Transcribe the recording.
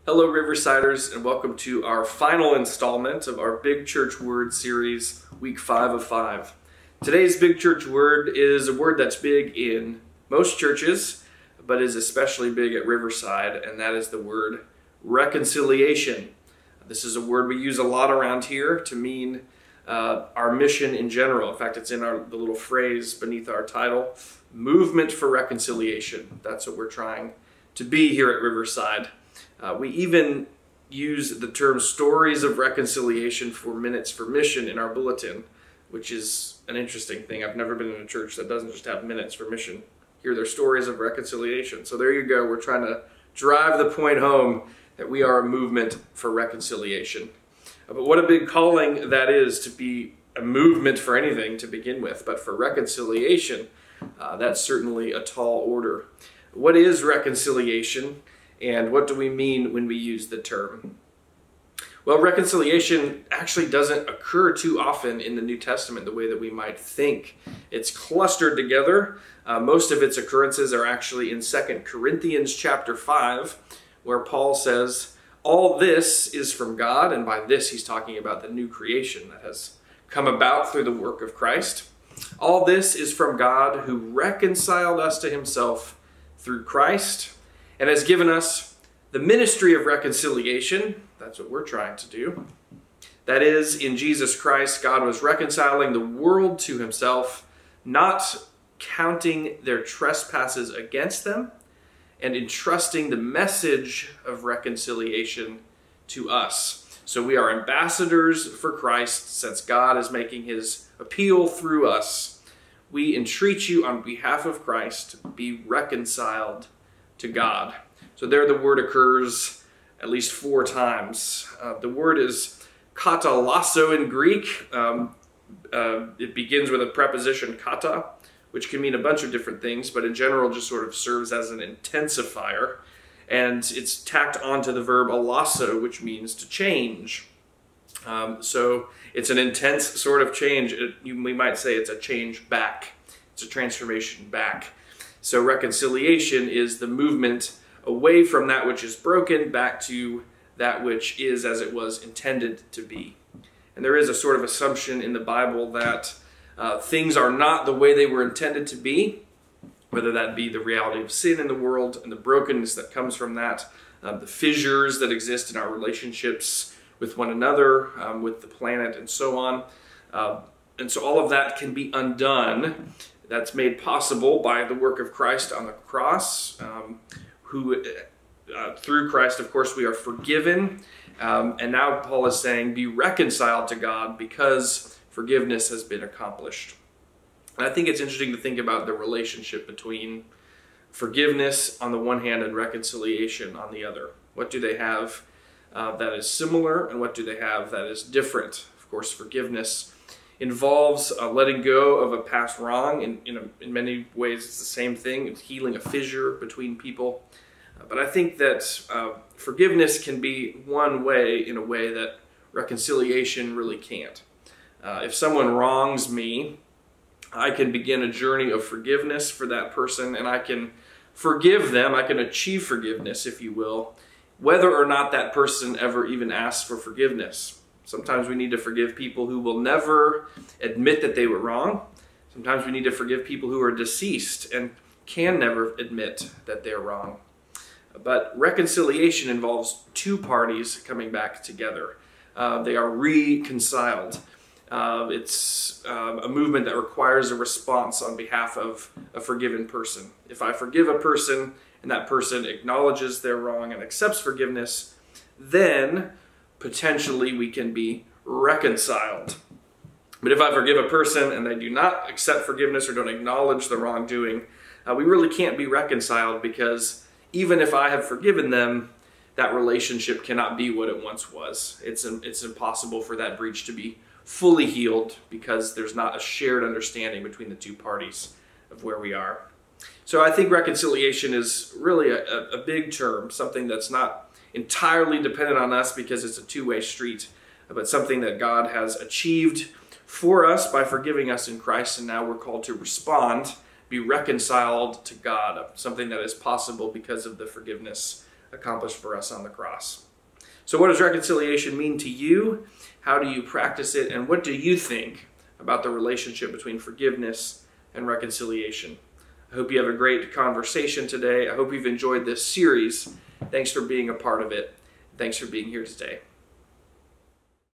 Hello Riversiders, and welcome to our final installment of our Big Church Word series, week 5 of 5. Today's Big Church Word is a word that's big in most churches, but is especially big at Riverside, and that is the word reconciliation. This is a word we use a lot around here to mean our mission in general. In fact, it's in the little phrase beneath our title, Movement for Reconciliation. That's what we're trying to be here at Riverside. We even use the term stories of reconciliation for Minutes for Mission in our bulletin, which is an interesting thing. I've never been in a church that doesn't just have Minutes for Mission. Here they're stories of reconciliation. So there you go. We're trying to drive the point home that we are a movement for reconciliation. But what a big calling that is, to be a movement for anything to begin with. But for reconciliation, that's certainly a tall order. What is reconciliation? And what do we mean when we use the term? Well, reconciliation actually doesn't occur too often in the New Testament the way that we might think. It's clustered together. Most of its occurrences are actually in 2 Corinthians chapter 5, where Paul says, all this is from God, and by this he's talking about the new creation that has come about through the work of Christ. All this is from God, who reconciled us to himself through Christ, and has given us the ministry of reconciliation. That's what we're trying to do. That is, in Jesus Christ, God was reconciling the world to himself, not counting their trespasses against them, and entrusting the message of reconciliation to us. So we are ambassadors for Christ, since God is making his appeal through us. We entreat you on behalf of Christ, be reconciled to God. So there the word occurs at least 4 times. The word is katalasso in Greek. It begins with a preposition kata, which can mean a bunch of different things, but in general just sort of serves as an intensifier. And it's tacked onto the verb alasso, which means to change. So it's an intense sort of change. We might say it's a change back. It's a transformation back. So reconciliation is the movement away from that which is broken back to that which is as it was intended to be. And there is a sort of assumption in the Bible that things are not the way they were intended to be, whether that be the reality of sin in the world and the brokenness that comes from that, the fissures that exist in our relationships with one another, with the planet, and so on. And so all of that can be undone. That's made possible by the work of Christ on the cross, through Christ, of course, we are forgiven. And now Paul is saying, be reconciled to God because forgiveness has been accomplished. And I think it's interesting to think about the relationship between forgiveness on the one hand and reconciliation on the other. What do they have that is similar, and what do they have that is different? Of course, forgiveness involves letting go of a past wrong. In many ways, it's the same thing. It's healing a fissure between people. But I think that forgiveness can be one way in a way that reconciliation really can't. If someone wrongs me, I can begin a journey of forgiveness for that person, and I can forgive them. I can achieve forgiveness, if you will, whether or not that person ever even asks for forgiveness. Sometimes we need to forgive people who will never admit that they were wrong. Sometimes we need to forgive people who are deceased and can never admit that they're wrong. But reconciliation involves 2 parties coming back together. They are reconciled. It's a movement that requires a response on behalf of a forgiven person. If I forgive a person and that person acknowledges their wrong and accepts forgiveness, then potentially we can be reconciled. But if I forgive a person and they do not accept forgiveness or don't acknowledge the wrongdoing, we really can't be reconciled, because even if I have forgiven them, that relationship cannot be what it once was. It's impossible for that breach to be fully healed, because there's not a shared understanding between the 2 parties of where we are. So I think reconciliation is really a big term, something that's not entirely dependent on us because it's a 2-way street, but something that God has achieved for us by forgiving us in Christ, and now we're called to respond, be reconciled to God, something that is possible because of the forgiveness accomplished for us on the cross. So what does reconciliation mean to you? How do you practice it? And what do you think about the relationship between forgiveness and reconciliation? I hope you have a great conversation today. I hope you've enjoyed this series. Thanks for being a part of it. Thanks for being here today.